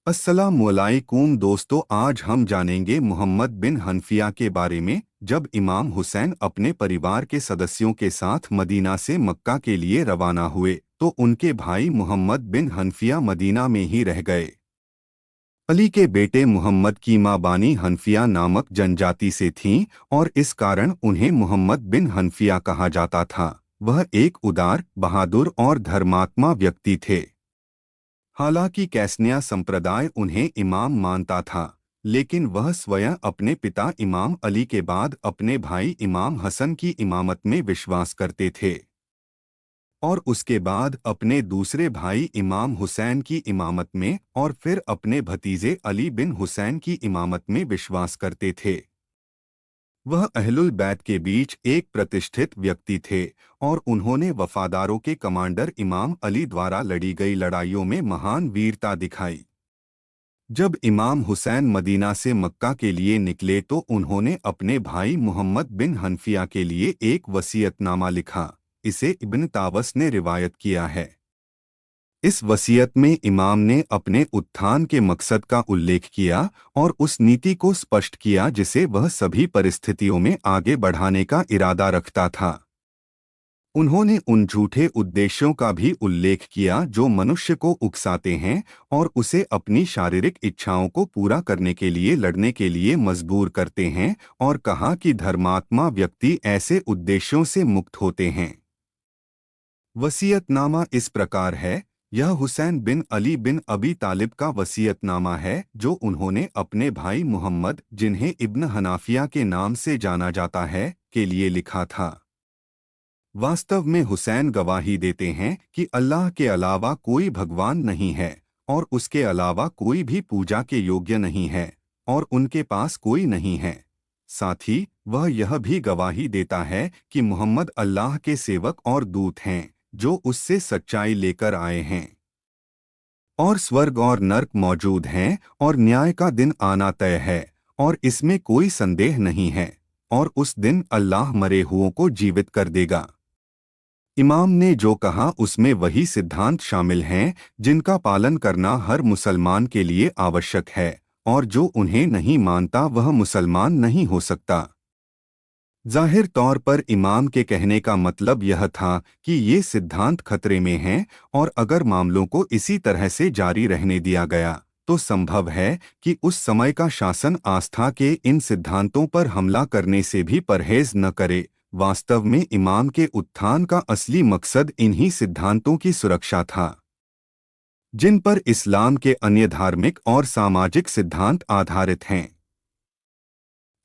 अस्सलामुअलैकुम दोस्तों, आज हम जानेंगे मोहम्मद बिन हनफिया के बारे में। जब इमाम हुसैन अपने परिवार के सदस्यों के साथ मदीना से मक्का के लिए रवाना हुए तो उनके भाई मोहम्मद बिन हनफिया मदीना में ही रह गए। अली के बेटे मोहम्मद की मां बानी हनफिया नामक जनजाति से थीं और इस कारण उन्हें मोहम्मद बिन हनफिया कहा जाता था। वह एक उदार, बहादुर और धर्मात्मा व्यक्ति थे। हालांकि कैसनिया संप्रदाय उन्हें इमाम मानता था, लेकिन वह स्वयं अपने पिता इमाम अली के बाद अपने भाई इमाम हसन की इमामत में विश्वास करते थे और उसके बाद अपने दूसरे भाई इमाम हुसैन की इमामत में और फिर अपने भतीजे अली बिन हुसैन की इमामत में विश्वास करते थे। वह अहलुल बैत के बीच एक प्रतिष्ठित व्यक्ति थे और उन्होंने वफादारों के कमांडर इमाम अली द्वारा लड़ी गई लड़ाइयों में महान वीरता दिखाई। जब इमाम हुसैन मदीना से मक्का के लिए निकले तो उन्होंने अपने भाई मोहम्मद बिन हनफिया के लिए एक वसीयतनामा लिखा। इसे इब्न तावस ने रिवायत किया है। इस वसीयत में इमाम ने अपने उत्थान के मकसद का उल्लेख किया और उस नीति को स्पष्ट किया जिसे वह सभी परिस्थितियों में आगे बढ़ाने का इरादा रखता था। उन्होंने उन झूठे उद्देश्यों का भी उल्लेख किया जो मनुष्य को उकसाते हैं और उसे अपनी शारीरिक इच्छाओं को पूरा करने के लिए लड़ने के लिए मजबूर करते हैं, और कहा कि धर्मात्मा व्यक्ति ऐसे उद्देश्यों से मुक्त होते हैं। वसीयतनामा इस प्रकार है। यह हुसैन बिन अली बिन अबी तालिब का वसीयतनामा है जो उन्होंने अपने भाई मोहम्मद, जिन्हें इब्न हनाफिया के नाम से जाना जाता है, के लिए लिखा था। वास्तव में हुसैन गवाही देते हैं कि अल्लाह के अलावा कोई भगवान नहीं है और उसके अलावा कोई भी पूजा के योग्य नहीं है और उनके पास कोई नहीं है। साथ ही वह यह भी गवाही देता है कि मोहम्मद अल्लाह के सेवक और दूत हैं जो उससे सच्चाई लेकर आए हैं, और स्वर्ग और नर्क मौजूद हैं और न्याय का दिन आना तय है और इसमें कोई संदेह नहीं है, और उस दिन अल्लाह मरे हुओं को जीवित कर देगा। इमाम ने जो कहा उसमें वही सिद्धांत शामिल हैं जिनका पालन करना हर मुसलमान के लिए आवश्यक है, और जो उन्हें नहीं मानता वह मुसलमान नहीं हो सकता। जाहिर तौर पर इमाम के कहने का मतलब यह था कि ये सिद्धांत खतरे में हैं, और अगर मामलों को इसी तरह से जारी रहने दिया गया तो संभव है कि उस समय का शासन आस्था के इन सिद्धांतों पर हमला करने से भी परहेज न करे। वास्तव में इमाम के उत्थान का असली मकसद इन्हीं सिद्धांतों की सुरक्षा था, जिन पर इस्लाम के अन्य धार्मिक और सामाजिक सिद्धांत आधारित हैं।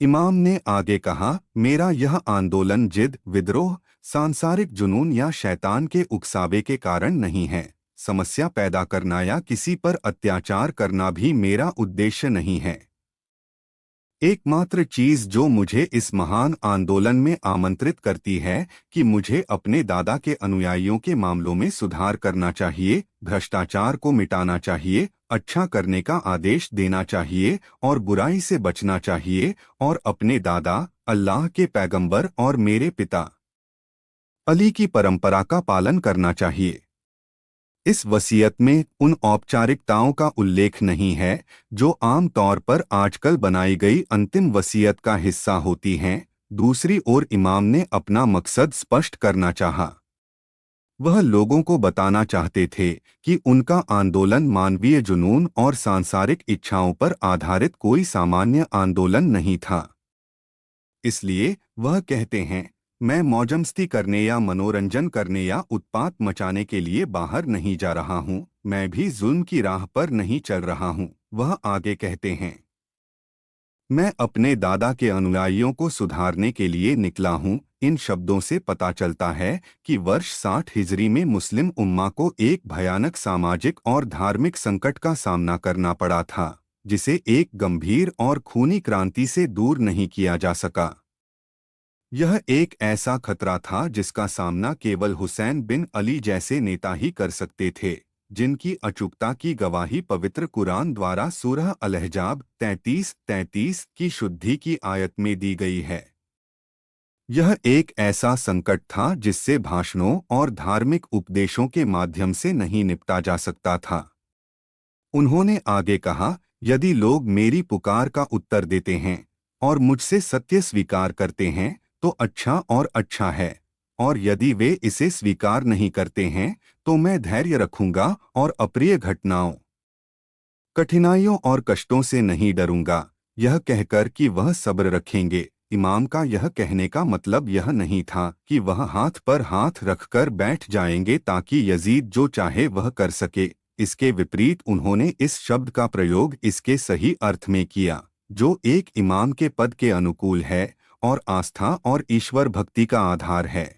इमाम ने आगे कहा, मेरा यह आंदोलन जिद, विद्रोह, सांसारिक जुनून या शैतान के उकसावे के कारण नहीं है। समस्या पैदा करना या किसी पर अत्याचार करना भी मेरा उद्देश्य नहीं है। एकमात्र चीज जो मुझे इस महान आंदोलन में आमंत्रित करती है कि मुझे अपने दादा के अनुयायियों के मामलों में सुधार करना चाहिए, भ्रष्टाचार को मिटाना चाहिए, अच्छा करने का आदेश देना चाहिए और बुराई से बचना चाहिए, और अपने दादा, अल्लाह के पैगंबर और मेरे पिता अली की परंपरा का पालन करना चाहिए। इस वसीयत में उन औपचारिकताओं का उल्लेख नहीं है जो आम तौर पर आजकल बनाई गई अंतिम वसीयत का हिस्सा होती हैं। दूसरी ओर इमाम ने अपना मकसद स्पष्ट करना चाहा। वह लोगों को बताना चाहते थे कि उनका आंदोलन मानवीय जुनून और सांसारिक इच्छाओं पर आधारित कोई सामान्य आंदोलन नहीं था। इसलिए वह कहते हैं, मैं मौजमस्ती करने या मनोरंजन करने या उत्पात मचाने के लिए बाहर नहीं जा रहा हूँ, मैं भी जुल्म की राह पर नहीं चल रहा हूँ। वह आगे कहते हैं, मैं अपने दादा के अनुयायियों को सुधारने के लिए निकला हूँ। इन शब्दों से पता चलता है कि वर्ष 60 हिजरी में मुस्लिम उम्मा को एक भयानक सामाजिक और धार्मिक संकट का सामना करना पड़ा था, जिसे एक गंभीर और खूनी क्रांति से दूर नहीं किया जा सका। यह एक ऐसा खतरा था जिसका सामना केवल हुसैन बिन अली जैसे नेता ही कर सकते थे, जिनकी अचूकता की गवाही पवित्र कुरान द्वारा सूरह अल-अहज़ाब 33:33 की शुद्धि की आयत में दी गई है। यह एक ऐसा संकट था जिससे भाषणों और धार्मिक उपदेशों के माध्यम से नहीं निपटा जा सकता था। उन्होंने आगे कहा, यदि लोग मेरी पुकार का उत्तर देते हैं और मुझसे सत्य स्वीकार करते हैं तो अच्छा और अच्छा है, और यदि वे इसे स्वीकार नहीं करते हैं तो मैं धैर्य रखूंगा और अप्रिय घटनाओं, कठिनाइयों और कष्टों से नहीं डरूंगा। यह कहकर कि वह सब्र रखेंगे, इमाम का यह कहने का मतलब यह नहीं था कि वह हाथ पर हाथ रखकर बैठ जाएंगे ताकि यजीद जो चाहे वह कर सके। इसके विपरीत उन्होंने इस शब्द का प्रयोग इसके सही अर्थ में किया, जो एक इमाम के पद के अनुकूल है और आस्था और ईश्वर भक्ति का आधार है।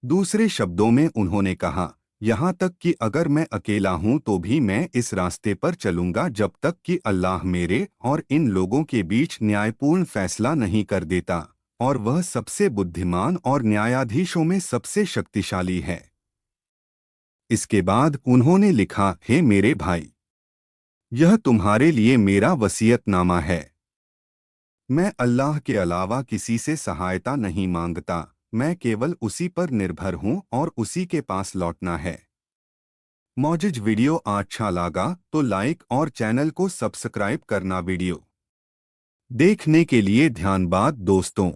दूसरे शब्दों में उन्होंने कहा, यहाँ तक कि अगर मैं अकेला हूँ तो भी मैं इस रास्ते पर चलूंगा जब तक कि अल्लाह मेरे और इन लोगों के बीच न्यायपूर्ण फैसला नहीं कर देता, और वह सबसे बुद्धिमान और न्यायाधीशों में सबसे शक्तिशाली है। इसके बाद उन्होंने लिखा, हे मेरे भाई, यह तुम्हारे लिए मेरा वसीयतनामा है। मैं अल्लाह के अलावा किसी से सहायता नहीं मांगता, मैं केवल उसी पर निर्भर हूँ और उसी के पास लौटना है। मौजूद वीडियो अच्छा लगा तो लाइक और चैनल को सब्सक्राइब करना। वीडियो देखने के लिए धन्यवाद दोस्तों।